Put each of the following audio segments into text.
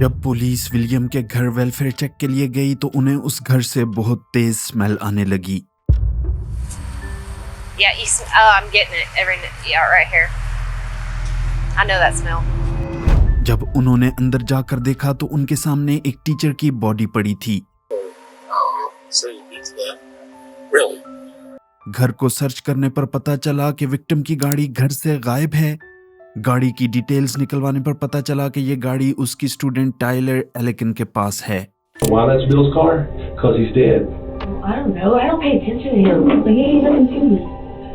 जब police William के घर वेलफेयर चेक के लिए गई तो उन्हें उस घर से बहुत तेज स्मेल आने लगी। Yeah, I'm getting it. Yeah, right here. I know that smell. जब उन्होंने अंदर जाकर देखा तो उनके सामने एक टीचर की बॉडी पड़ी थी। Really? घर को सर्च करने पर पता चला कि विक्टिम की गाड़ी घर से गायब है। गाड़ी की डिटेल्स निकलवाने पर पता चला कि ये गाड़ी उसकी स्टूडेंट टाइलर एलेकिन के पास है। Why that's Bill's car? Because he's dead. I don't know. I don't pay attention to him. Like, he ain't nothing to me.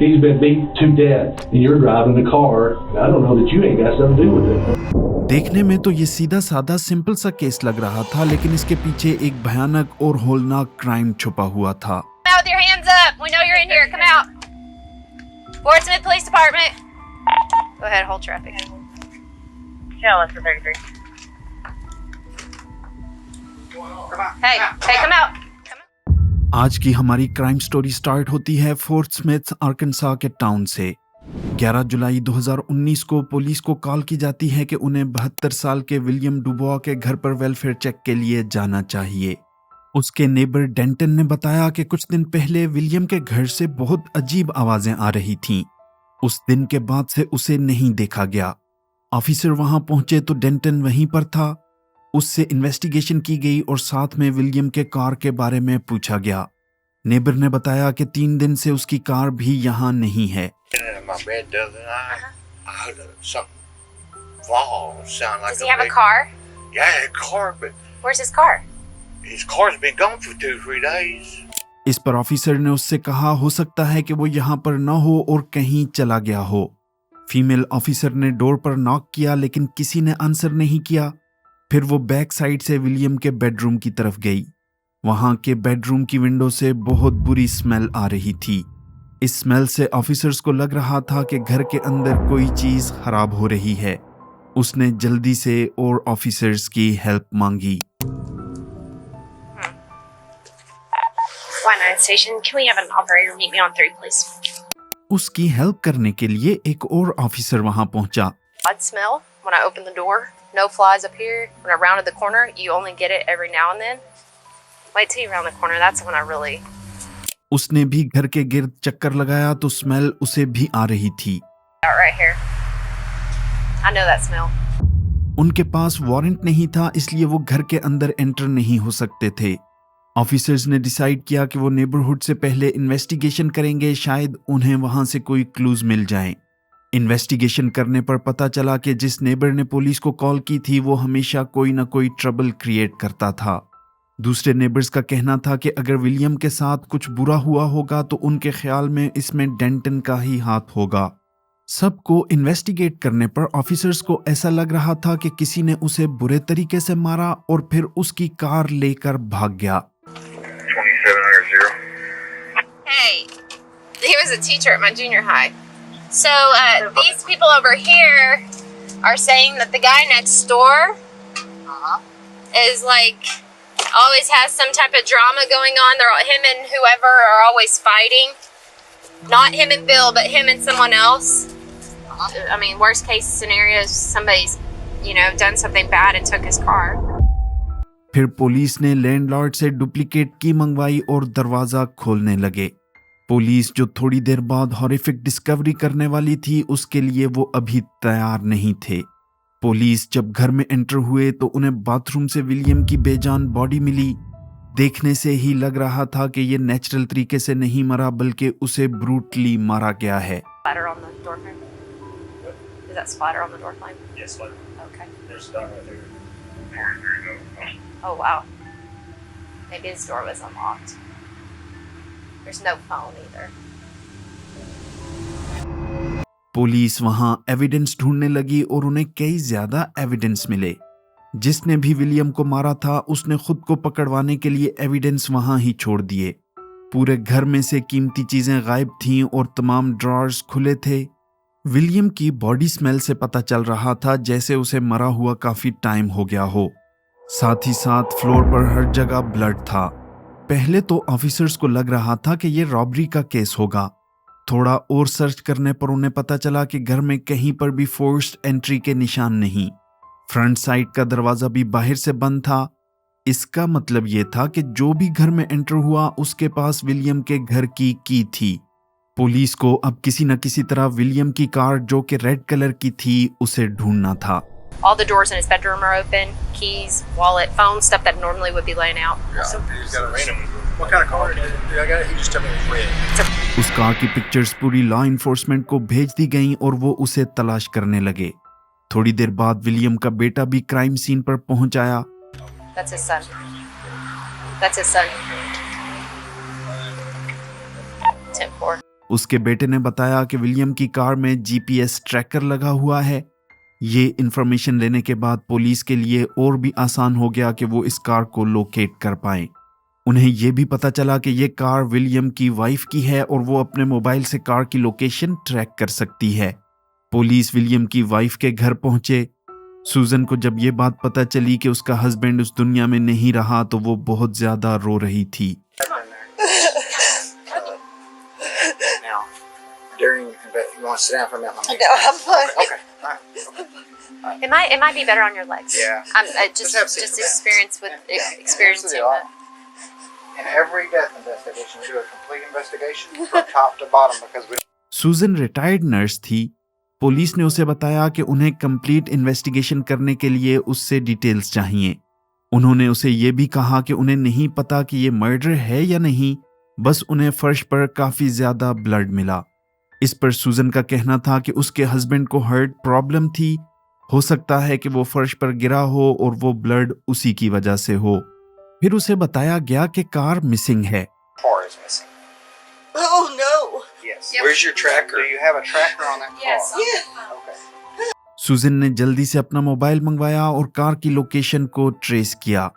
He's been beat to death, and you're driving the car. I don't know that you ain't got something to do with it. देखने में तो ये सीधा साधा simple सा case लग रहा था, लेकिन इसके पीछे एक भयानक और होलनाक क्राइम छुपा हुआ था। Come out with your hands up. We know you're in here. Come out. Fort Smith Police Department. Go ahead, hold traffic. Yeah, less than 33. Hey, come out. आज की हमारी क्राइम स्टोरी स्टार्ट होती है fort Smith आर्कनसा के town से। 11 जुलाई 2019 को police को call की जाती है कि उन्हें 72 साल के विलियम डुबोआ के घर पर वेलफेयर चेक के लिए जाना चाहिए। उसके नेबर डेंटन ने बताया कि कुछ दिन पहले विलियम के घर से बहुत अजीब आवाजें आ रही थीं। उस दिन के बाद से उसे नहीं देखा गया। ऑफिसर वहां पहुंचे तो डेंटन वहीं पर था। उससे इन्वेस्टिगेशन की गई और साथ में विलियम के कार के बारे में पूछा गया। नेबर ने बताया कि 3 दिन से उसकी कार भी यहाँ नहीं है। My bed the other night, I heard something fall, sound like Does he have a car? Yeah, a car, but Where's his car? his car's been gone for 2-3 days. इस पर ऑफिसर ने उससे कहा हो सकता है कि वो यहाँ पर न हो और कहीं चला गया हो। फीमेल ऑफिसर ने डोर पर नॉक किया लेकिन किसी ने आंसर नहीं किया। फिर वो बैक साइड से विलियम के बेडरूम की तरफ गई। वहां के बेडरूम की विंडो से बहुत बुरी स्मेल आ रही थी। इस स्मेल से ऑफिसर्स को लग रहा था कि घर के अंदर कोई चीज खराब हो रही है। उसने जल्दी से और ऑफिसर्स की हेल्प मांगी। Why station? Can we have an operator meet me on 3, please? उसकी हेल्प करने के लिए एक और ऑफिसर वहां पहुंचा। Odd smell when I open the door. No flies up here. When I rounded the corner, you only get it every now and then. Wait till you round the corner. That's when I really. उसने भी घर के गिर्द चक्कर लगाया तो smell उसे भी आ रही थी। Out right here. I know that smell. उनके पास वारंट नहीं था, इसलिए वो घर के अंदर एंटर नहीं हो सकते थे। ऑफिसर्स ने डिसाइड किया कि वो नेबरहुड से पहले इन्वेस्टिगेशन करेंगे, शायद उन्हें वहां से कोई क्लूज मिल जाएं। इन्वेस्टिगेशन करने पर पता चला कि जिस नेबर ने पुलिस को कॉल की थी वो हमेशा कोई ना कोई ट्रबल क्रिएट करता था। दूसरे नेबर्स का कहना था कि अगर विलियम के साथ कुछ बुरा हुआ होगा तो उनके ख्याल में इसमें डेंटन का ही हाथ होगा। सबको इन्वेस्टिगेट करने पर ऑफिसर्स को ऐसा लग रहा था कि किसी ने उसे बुरे तरीके से मारा और फिर उसकी कार लेकर भाग गया। 2700. Hey, he was a teacher at my junior high. So these people over here are saying that the guy next door is like always has some type of drama going on. Him and whoever are always fighting. Not him and Bill, but him and someone else. I mean, worst case scenario is somebody's, done something bad and took his car. फिर police ने landlord से duplicate की मंगवाई और दरवाजा खोलने लगे। Police जो थोड़ी देर बाद हॉरिफिक डिस्कवरी करने वाली थी उसके लिए वो अभी तैयार नहीं थे। पुलिस जब घर में एंटर हुए तो उन्हें बाथरूम से विलियम की बेजान बॉडी मिली। देखने से ही लग रहा था कि ये नेचुरल तरीके से नहीं मरा बल्कि उसे ब्रूटली मारा गया है। Splatter on the door frame? Is that splatter on the door frame? Yes, like Okay. there's stuff right there. Oh wow. Maybe his door was unlocked. There's no phone either. Police वहां evidence ढूंढने लगी और उन्हें कई ज्यादा evidence मिले। जिसने भी विलियम को मारा था उसने खुद को पकड़वाने के लिए एविडेंस वहां ही छोड़ दिए। पूरे घर में से कीमती चीजें गायब थीं और तमाम ड्रॉर्स खुले थे। विलियम की बॉडी स्मेल से पता चल रहा था जैसे उसे मरा हुआ काफी टाइम हो गया हो। साथ ही साथ फ्लोर पर हर जगह ब्लड था। पहले तो ऑफिसर्स को लग रहा था कि ये रॉबरी का केस होगा। थोड़ा और सर्च करने पर उन्हें पता चला कि घर में कहीं पर भी फोर्स्ड एंट्री के निशान नहीं। फ्रंट साइड का दरवाजा भी बाहर से बंद था। इसका मतलब ये था कि जो भी घर में एंटर हुआ उसके पास विलियम के घर की की थी। पुलिस को अब किसी न किसी तरह विलियम की कार जो कि रेड कलर की थी उसे ढूंढना था। All the doors in his bedroom are open. Keys, wallet, phone, stuff that normally would be laying out. So, He's got a random. What kind of car? Did I got it? He just told me it was red. उस car की pictures पूरी law enforcement को भेज दी गईं और वो उसे तलाश करने लगे। थोड़ी देर बाद विलियम का बेटा भी क्राइम सीन पर पहुंच आया। that's his son. That's his son. 10-4. उसके बेटे ने बताया कि विलियम की कार में जीपीएस ट्रैकर लगा हुआ है। ये इंफॉर्मेशन लेने के बाद पुलिस के लिए और भी आसान हो गया कि वो इस कार को लोकेट कर पाएं। उन्हें यह भी पता चला कि ये कार विलियम की वाइफ की है और वो अपने मोबाइल से कार की लोकेशन ट्रैक कर सकती है। पुलिस विलियम की वाइफ के घर पहुंचे। सूजन को जब ये बात पता चली कि उसका हस्बैंड उस दुनिया में नहीं रहा तो वो बहुत ज्यादा रो रही थी। Now, during, you want to sit down for a minute? No, I'm fine. Okay. All right. It might be better on your legs. Yeah. Just have a seat just for that. experience with Here's the experiencing deal. that. In every death investigation, we do a complete investigation from top to bottom because we सूजन retired nurse थी। Police ने उसे बताया कि उन्हें complete investigation करने के लिए उससे डिटेल्स चाहिए। उन्होंने उसे ये भी कहा कि उन्हें नहीं पता कि ये मर्डर है या नहीं, बस उन्हें फर्श पर काफी ज्यादा ब्लड मिला। इस पर सूजन का कहना था कि उसके हस्बैंड को हार्ट प्रॉब्लम थी, हो सकता है कि वो फर्श पर गिरा हो और वो ब्लड उसी की वजह से हो। फिर उसे बताया गया कि कार मिसिंग है। car is missing. Oh no. Yes. Yep. Where's your tracker? Do you have a tracker on that Yes. car? Yeah. Okay. सूजन ने जल्दी से अपना मोबाइल मंगवाया और कार की लोकेशन को ट्रेस किया।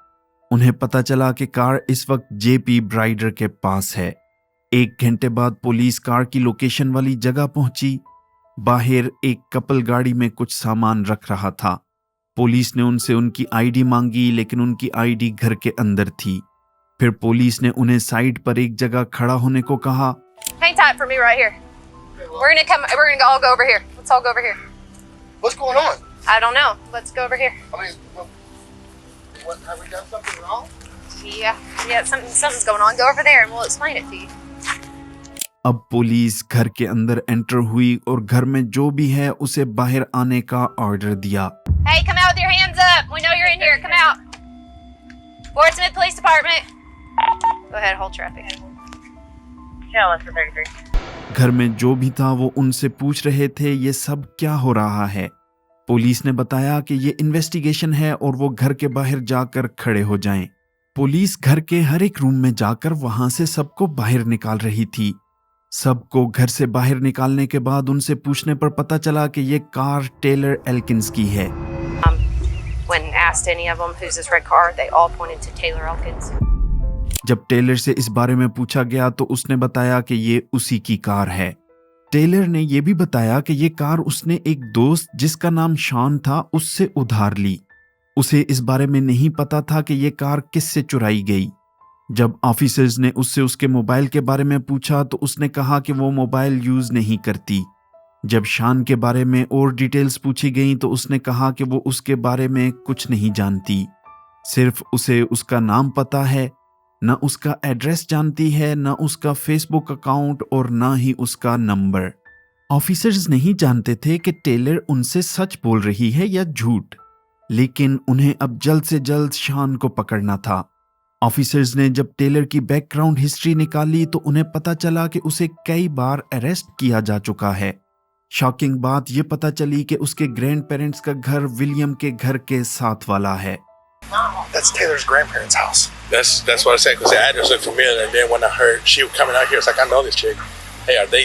उन्हें पता चला कि कार इस वक्त जेपी ब्राइडर के पास है। 1 घंटे बाद पुलिस कार की लोकेशन वाली जगह पहुंची। बाहर एक कपल गाड़ी में कुछ सामान रख रहा था। पुलिस ने उनसे उनकी आईडी मांगी, लेकिन उनकी आईडी घर के अंदर थी। फिर पुलिस ने उन्हें साइड पर एक जगह खड़ा होने को कहा। Hang tight for me right here. We're gonna all go over here. Let's all go over here. What's going on? I don't know. Let's go over here. I mean, what, have we done something wrong? Yeah, something's going on. Go over there and we'll explain it to you. अब police घर के अंदर enter हुई और घर में जो भी है उसे बाहर आने का ऑर्डर दिया। Hey, come out with your hands up. We know you're in here. Come out. Fort Smith Police Department. Go ahead, hold traffic. Yeah, less than 33. घर में जो भी था वो उनसे पूछ रहे थे ये सब क्या हो रहा है। पुलिस ने बताया कि ये इन्वेस्टिगेशन है और वो घर के बाहर जाकर खड़े हो जाएं। पुलिस घर के हर एक रूम में जाकर वहां से सबको बाहर निकाल रही थी। सबको घर से बाहर निकालने के बाद उनसे पूछने पर पता चला कि ये कार टेलर एल्किंस की है। When asked any of them who's this red car, they all pointed to Taylor Elkins. जब टेलर से इस बारे में पूछा गया तो उसने बताया कि ये उसी की कार है। टेलर ने यह भी बताया कि ये कार उसने एक दोस्त जिसका नाम शॉन था उससे उधार ली। उसे इस बारे में नहीं पता था कि ये कार किससे चुराई गई। जब ऑफिसर्स ने उससे उसके मोबाइल के बारे में पूछा तो उसने कहा कि वो मोबाइल यूज नहीं करती। जब शॉन के बारे में और डिटेल्स पूछी गई तो उसने कहा कि वो उसके बारे में कुछ नहीं जानती, सिर्फ उसे उसका नाम पता है, न उसका एड्रेस जानती है, न उसका फेसबुक अकाउंट और न ही उसका नंबर। ऑफिसर्स नहीं जानते थे कि टेलर उनसे सच बोल रही है या झूठ, लेकिन उन्हें अब जल्द से जल्द शॉन को पकड़ना था। ऑफिसर्स ने जब टेलर की बैकग्राउंड हिस्ट्री निकाली तो उन्हें पता चला कि उसे कई बार अरेस्ट किया जा चुका है। शॉकिंग बात यह पता चली कि उसके ग्रैंड पेरेंट्स का घर विलियम के घर के साथ वाला है। That's Taylor's grandparents' house. That's what I said, because the address looked familiar. And then when I heard she was coming out here, it's like, I know this chick. Hey, are they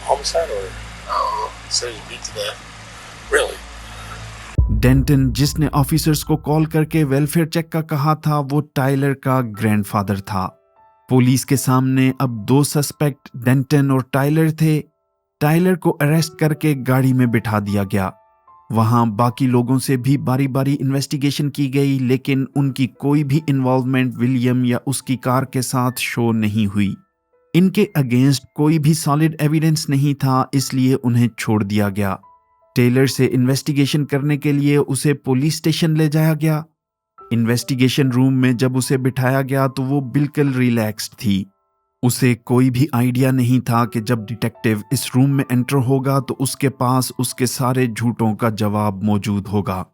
homicide or? Oh, so you beat to death. Really? Danton, जिसने officers को call करके welfare check का कहा था, वो Tyler का grandfather था। Police के सामने अब 2 सस्पेक्ट डेंटन और टाइलर थे। टाइलर को अरेस्ट करके गाड़ी में बिठा दिया गया। वहां बाकी लोगों से भी बारी बारी इन्वेस्टिगेशन की गई, लेकिन उनकी कोई भी इन्वॉल्वमेंट विलियम या उसकी कार के साथ शो नहीं हुई। इनके अगेंस्ट कोई भी सॉलिड एविडेंस नहीं था, इसलिए उन्हें छोड़ दिया गया। टेलर से इन्वेस्टिगेशन करने के लिए उसे पुलिस स्टेशन ले जाया गया। इन्वेस्टिगेशन रूम में जब उसे बिठाया गया तो वो बिल्कुल रिलैक्स्ड थी। उसे कोई भी आइडिया नहीं था कि जब डिटेक्टिव इस रूम में एंटर होगा तो उसके पास उसके सारे झूठों का जवाब मौजूद होगा।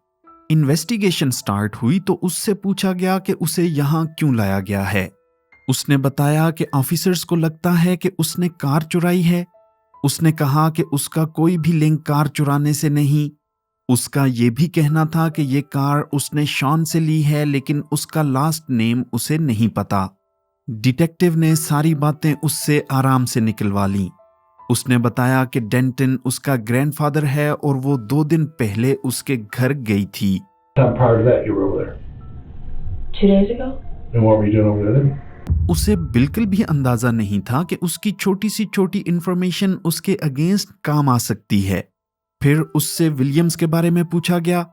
इन्वेस्टिगेशन स्टार्ट हुई तो उससे पूछा गया कि उसे यहाँ क्यों लाया गया है। उसने बताया कि ऑफिसर्स को लगता है कि उसने कार चुराई है। उसने कहा कि उसका कोई भी लिंक कार चुराने से नहीं। उसका ये भी कहना था कि ये कार उसने शॉन से ली है, लेकिन उसका लास्ट नेम उसे नहीं पता। डिटेक्टिव ने सारी बातें उससे आराम से निकलवा ली। उसने बताया कि डेंटन उसका ग्रैंडफादर है और वो 2 दिन पहले उसके घर गई थी। Time prior to that, you were over there. 2 days ago? And what were you doing over there? उसे बिल्कुल भी अंदाजा नहीं था कि उसकी छोटी सी छोटी इंफॉर्मेशन उसके अगेंस्ट काम आ सकती है। फिर उससे विलियम्स के बारे में पूछा गया।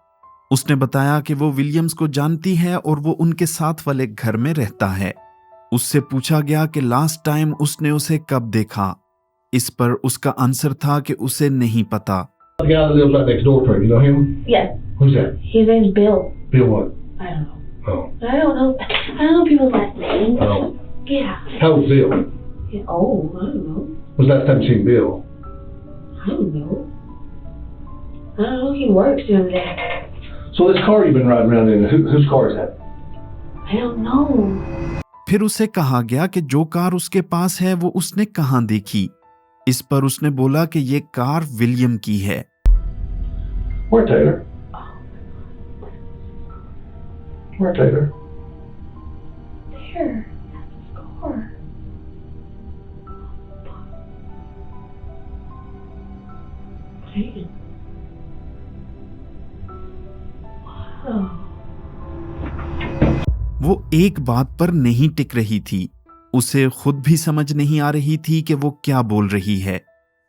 उसने बताया कि वो विलियम्स को जानती है और वो उनके साथ वाले घर में रहता है। उससे पूछा गया कि लास्ट टाइम उसने उसे कब देखा। इस पर उसका आंसर था कि उसे नहीं पता। The guy that lives right next door to you, you know him? Yes. Who's that? His name's Bill. Bill what? I don't know. Oh. I don't know. I don't know people's last names. Oh. Yeah. How old's Bill? Yeah. Oh, I don't know. When's the last time you seen Bill? I don't know. I don't know. He works down there. So this car you've been riding around in, whose car is that? I don't know. फिर उसे कहा गया कि जो car उसके पास है वो उसने कहाँ देखी। इस पर उसने बोला कि ये कार विलियम की है। Where, Taylor? Where, Taylor? There. That's his car. Man. Wow. वो एक बात पर नहीं टिक रही थी। उसे खुद भी समझ नहीं आ रही थी कि वो क्या बोल रही है।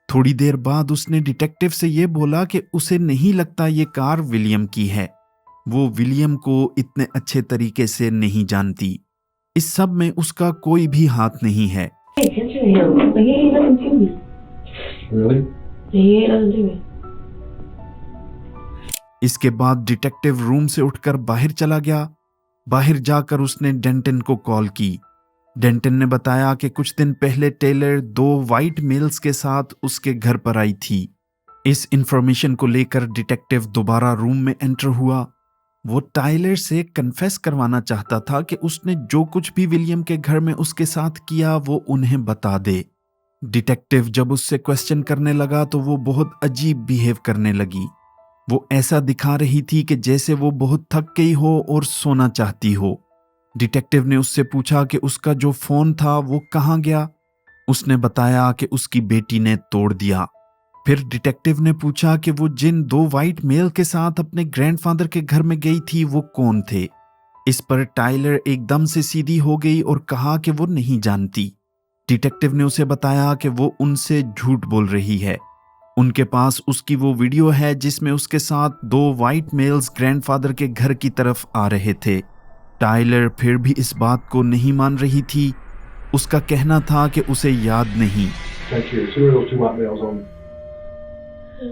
थोड़ी देर बाद उसने डिटेक्टिव से ये बोला कि उसे नहीं लगता ये कार विलियम की है। वो विलियम को इतने अच्छे तरीके से नहीं जानती। इस सब में उसका कोई भी हाथ नहीं है। Pay attention to him. Like, he ain't nothing to me. Really? He ain't nothing to me. इसके बाद डिटेक्टिव रूम से उठकर बाहर चला गया। बाहर जाकर उसने डेंटन को कॉल की। डेंटन ने बताया कि कुछ दिन पहले टेलर 2 वाइट मेल्स के साथ उसके घर पर आई थी। इस इंफॉर्मेशन को लेकर डिटेक्टिव दोबारा रूम में एंटर हुआ। वो टाइलर से कन्फेस करवाना चाहता था कि उसने जो कुछ भी विलियम के घर में उसके साथ किया वो उन्हें बता दे। डिटेक्टिव जब उससे क्वेश्चन करने लगा तो वो बहुत अजीब बिहेव करने लगी। वो ऐसा दिखा रही थी कि जैसे वो बहुत थक गई हो और सोना चाहती हो। डिटेक्टिव ने उससे पूछा कि उसका जो फोन था वो कहाँ गया। उसने बताया कि उसकी बेटी ने तोड़ दिया। फिर डिटेक्टिव ने पूछा कि वो जिन 2 वाइट मेल के साथ अपने ग्रैंडफादर के घर में गई थी वो कौन थे। इस पर टाइलर एकदम से सीधी हो गई और कहा कि वो नहीं जानती। डिटेक्टिव ने उसे बताया कि वो उनसे झूठ बोल रही है। उनके पास उसकी वो वीडियो है जिसमें उसके साथ 2 वाइट मेल्स ग्रैंडफादर के घर की तरफ आ रहे थे। टाइलर फिर भी इस बात को नहीं मान रही थी। उसका कहना था कि उसे याद नहीं। Thank you. Who are those 2 white males on? I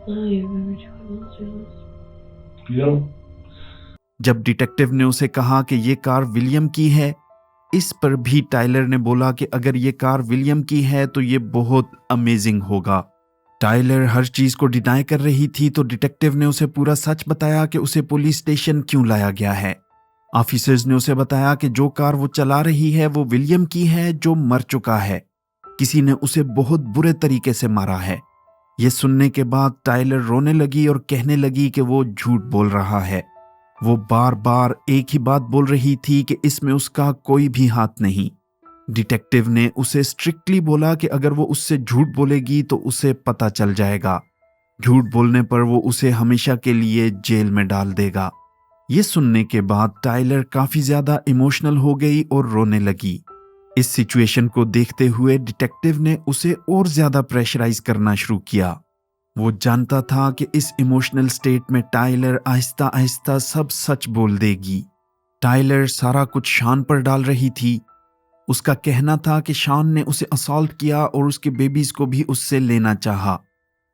don't even remember what it was. You know? जब डिटेक्टिव ने उसे कहा कि ये कार विलियम की है, इस पर भी टाइलर ने बोला कि अगर ये कार विलियम की है तो ये बहुत अमेजिंग होगा। टाइलर हर चीज को डिनाई कर रही थी तो डिटेक्टिव ने उसे पूरा सच बताया कि उसे पुलिस स्टेशन क्यों लाया गया है। ऑफिसर्स ने उसे बताया कि जो कार वो चला रही है वो विलियम की है जो मर चुका है। किसी ने उसे बहुत बुरे तरीके से मारा है। ये सुनने के बाद टाइलर रोने लगी और कहने लगी कि वो झूठ बोल रहा है। वो बार बार एक ही बात बोल रही थी कि इसमें उसका कोई भी हाथ नहीं। डिटेक्टिव ने उसे स्ट्रिक्टली बोला कि अगर वो उससे झूठ बोलेगी तो उसे पता चल जाएगा। झूठ बोलने पर वो उसे हमेशा के लिए जेल में डाल देगा। ये सुनने के बाद टाइलर काफी ज्यादा इमोशनल हो गई और रोने लगी। इस सिचुएशन को देखते हुए डिटेक्टिव ने उसे और ज्यादा प्रेशराइज करना शुरू किया। वो जानता था कि इस इमोशनल स्टेट में टाइलर आहिस्ता आहिस्ता सब सच बोल देगी। टाइलर सारा कुछ शान पर डाल रही थी। उसका कहना था कि शॉन ने उसे असॉल्ट किया और उसके बेबीज को भी उससे लेना चाहा।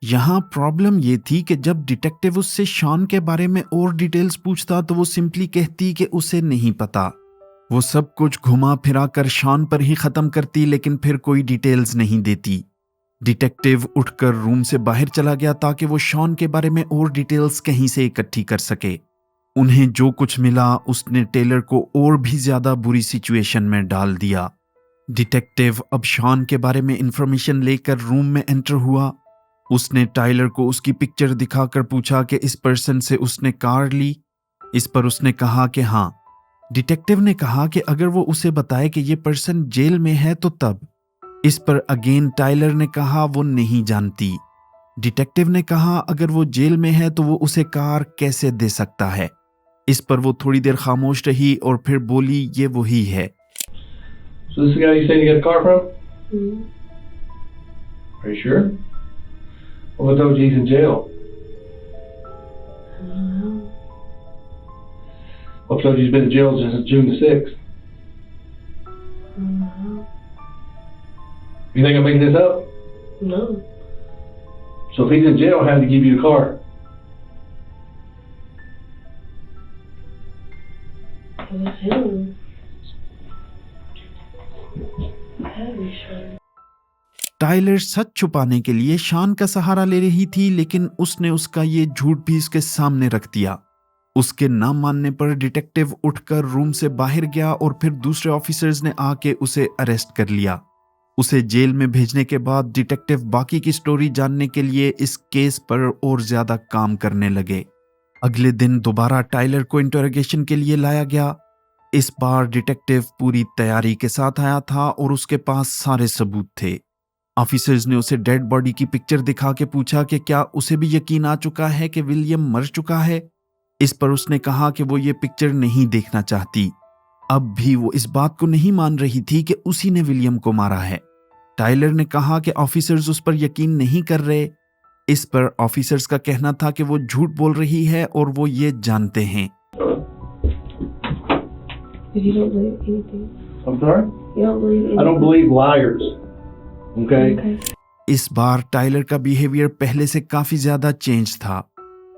यहाँ प्रॉब्लम ये थी कि जब डिटेक्टिव उससे शॉन के बारे में और डिटेल्स पूछता तो वो सिंपली कहती कि उसे नहीं पता। वो सब कुछ घुमा फिरा कर शॉन पर ही खत्म करती, लेकिन फिर कोई डिटेल्स नहीं देती। डिटेक्टिव उठकर रूम से बाहर चला गया ताकि वो शॉन के बारे में और डिटेल्स कहीं से इकट्ठी कर सके। उन्हें जो कुछ मिला उसने टेलर को और भी ज्यादा बुरी सिचुएशन में डाल दिया। डिटेक्टिव अब शॉन के बारे में इंफॉर्मेशन लेकर रूम में एंटर हुआ। उसने टाइलर को उसकी पिक्चर दिखाकर पूछा कि इस पर्सन से उसने कार ली। इस पर उसने कहा कि हाँ। डिटेक्टिव ने कहा कि अगर वो उसे बताए कि ये पर्सन जेल में है तो तब। इस पर अगेन टाइलर ने कहा वो नहीं जानती। डिटेक्टिव ने कहा अगर वो जेल में है तो वो उसे कार कैसे दे सकता है। इस पर वो थोड़ी देर खामोश रही और फिर बोली ये वही है। So this is the guy you said you got a car from? Mm-hmm. Are you sure? What about he's in jail? What about he's been in jail since June the 6th? You think I'm making this up? No. So if he's in jail, how did he give you the car? It was him. I'll be sure. Tyler सच छुपाने के लिए Shawn का सहारा ले रही थी, लेकिन उसने उसका ये झूठ भी उसके सामने रख दिया। उसके ना मानने पर डिटेक्टिव उठकर रूम से बाहर गया और फिर दूसरे ऑफिसर्स ने आके उसे अरेस्ट कर लिया। उसे जेल में भेजने के बाद डिटेक्टिव बाकी की स्टोरी जानने के लिए इस केस पर और ज्यादा काम करने लगे। अगले दिन दोबारा टाइलर को इंटरोगेशन के लिए लाया गया। इस बार डिटेक्टिव पूरी तैयारी के साथ आया था और उसके पास सारे सबूत थे। ऑफिसर्स ने उसे डेड बॉडी की पिक्चर दिखा के पूछा कि क्या उसे भी यकीन आ चुका है कि विलियम मर चुका है। इस पर उसने कहा कि वो ये पिक्चर नहीं देखना चाहती। अब भी वो इस बात को नहीं मान रही थी कि उसी ने विलियम को मारा है। टाइलर ने कहा कि ऑफिसर्स उस पर यकीन नहीं कर रहे। इस पर ऑफिसर्स का कहना था कि वो झूठ बोल रही है और वो ये जानते हैं। If you don't believe anything. I'm sorry? You don't believe anything. I don't believe liars. Okay? Okay. इस बार टाइलर का बिहेवियर पहले से काफी ज्यादा चेंज था।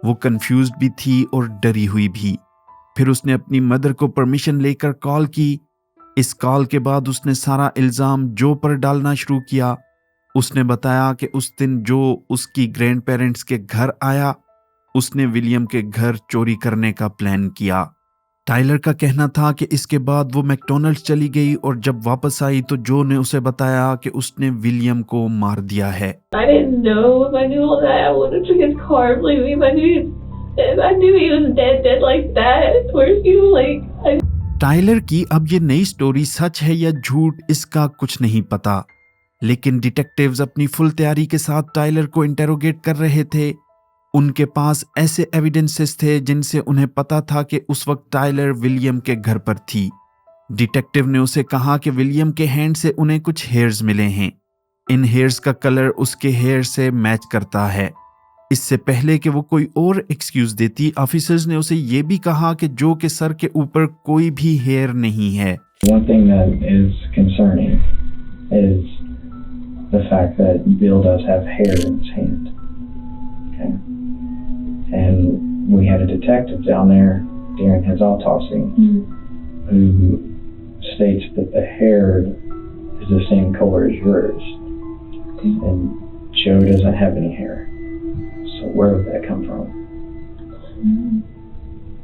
वो कंफ्यूज्ड भी थी और डरी हुई भी। फिर उसने अपनी मदर को परमिशन लेकर कॉल की। इस कॉल के बाद उसने सारा इल्जाम जो पर डालना शुरू किया। उसने बताया कि उस दिन जो उसकी ग्रैंड पेरेंट्स के घर आया, उसने विलियम के घर चोरी करने का प्लान किया। टाइलर का कहना था कि इसके बाद वो मैकडॉनल्ड्स चली गई और जब वापस आई तो जो ने उसे बताया कि उसने विलियम को मार दिया है। I didn't know if I knew all that. I would have took his car, believe me. If I knew he was dead like that. Where's you like? Tyler की अब ये नई स्टोरी सच है या झूठ इसका कुछ नहीं पता, लेकिन डिटेक्टिव्स अपनी फुल तैयारी के साथ टाइलर को इंटेरोगेट कर रहे थे। उनके पास ऐसे एविडेंसेस थे जिनसे उन्हें पता था कि उस वक्त टाइलर विलियम के घर पर थी। डिटेक्टिव ने उसे कहा कि विलियम के हैंड से उन्हें कुछ हेयर्स मिले हैं। इन हेयर्स का कलर उसके हेयर से मैच करता है। इससे पहले कि वो कोई और एक्सक्यूज देती, ऑफिसर्स ने उसे ये भी कहा कि जो के सर के ऊपर कोई भी हेयर नहीं है। One thing that is concerning is the fact that Bill does have hair in his hand. Okay. And we had a detective down there during his autopsy who states that the hair is the same color as yours. Okay. And Joe doesn't have any hair. So where did that come from?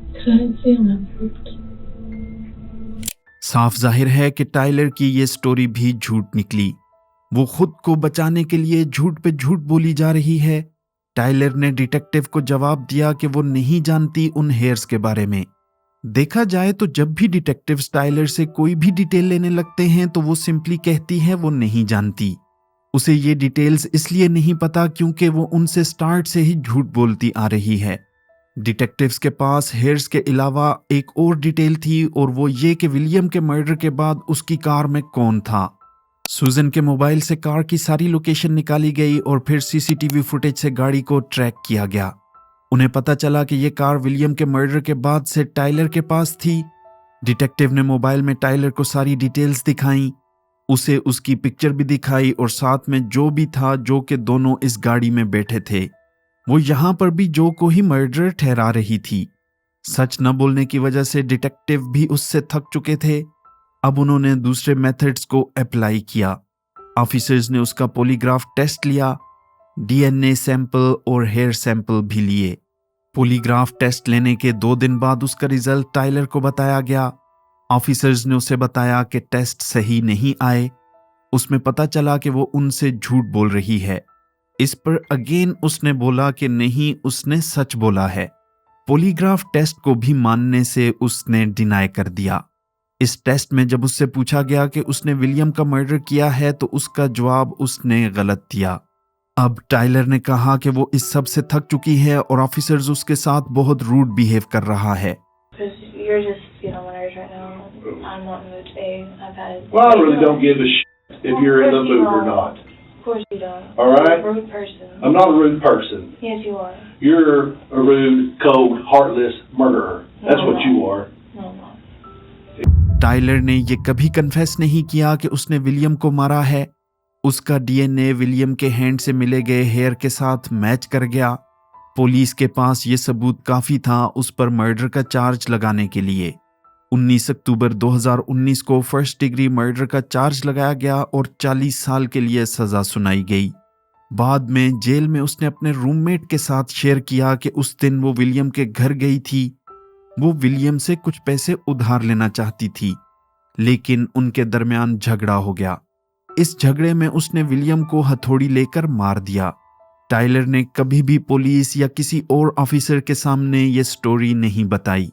Because I didn't see him afterwards. साफ जाहिर है कि Tyler की ये story भी झूठ निकली। वो खुद को बचाने के लिए झूठ पे झूठ बोली जा रही है। टाइलर ने डिटेक्टिव को जवाब दिया कि वो नहीं जानती उन हेयर्स के बारे में। देखा जाए तो जब भी डिटेक्टिव्स टाइलर से कोई भी डिटेल लेने लगते हैं तो वो सिंपली कहती है वो नहीं जानती। उसे ये डिटेल्स इसलिए नहीं पता क्योंकि वो उनसे स्टार्ट से ही झूठ बोलती आ रही है। डिटेक्टिव्स के पास हेयर्स के अलावा एक और डिटेल थी और वो ये कि विलियम के मर्डर के बाद उसकी कार में कौन था। सुजन के मोबाइल से कार की सारी लोकेशन निकाली गई और फिर सीसीटीवी फुटेज से गाड़ी को ट्रैक किया गया। उन्हें पता चला कि ये कार विलियम के मर्डर के बाद से टाइलर के पास थी। डिटेक्टिव ने मोबाइल में टाइलर को सारी डिटेल्स दिखाई। उसे उसकी पिक्चर भी दिखाई और साथ में जो भी था, जो के दोनों इस गाड़ी में बैठे थे। वो यहाँ पर भी जो को ही मर्डर ठहरा रही थी। सच न बोलने की वजह से डिटेक्टिव भी उससे थक चुके थे। अब उन्होंने दूसरे मेथड्स को अप्लाई किया। ऑफिसर्स ने उसका पॉलीग्राफ टेस्ट लिया, डीएनए सैंपल और हेयर सैंपल भी लिए। पॉलीग्राफ टेस्ट लेने के 2 दिन बाद उसका रिजल्ट टाइलर को बताया गया। ऑफिसर्स ने उसे बताया कि टेस्ट सही नहीं आए। उसमें पता चला कि वो उनसे झूठ बोल रही है। इस पर अगेन उसने बोला कि नहीं, उसने सच बोला है। पॉलीग्राफ टेस्ट को भी मानने से उसने डिनाई कर दिया। इस टेस्ट में जब उससे पूछा गया कि उसने विलियम का मर्डर किया है तो उसका जवाब उसने गलत दिया। अब टाइलर ने कहा कि वो इस सब से थक चुकी है और ऑफिसर्स उसके साथ बहुत रूड बिहेव कर रहा है। Well, I really don't give a shit if you're in the mood or not. Of course you don't. All right? You're a rude person. I'm not a rude person. Yes, you are. You're a rude, cold, heartless murderer. That's what you are. No, no. Tyler ने ये कभी confess नहीं किया कि उसने William को मारा है। उसका डीएनए विलियम के हैंड से मिले गए हेयर के साथ मैच कर गया। पुलिस के पास ये सबूत काफी था उस पर मर्डर का चार्ज लगाने के लिए। 19 अक्टूबर 2019 को फर्स्ट डिग्री मर्डर का चार्ज लगाया गया और 40 साल के लिए सजा सुनाई गई। बाद में जेल में उसने अपने रूममेट के साथ शेयर किया कि उस दिन वो विलियम के घर गई थी। वो विलियम से कुछ पैसे उधार लेना चाहती थी, लेकिन उनके दरमियान झगड़ा हो गया। इस झगड़े में उसने विलियम को हथौड़ी लेकर मार दिया। टाइलर ने कभी भी पुलिस या किसी और ऑफिसर के सामने ये स्टोरी नहीं बताई।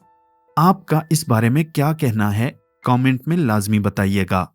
आपका इस बारे में क्या कहना है? कमेंट में लाजमी बताइएगा।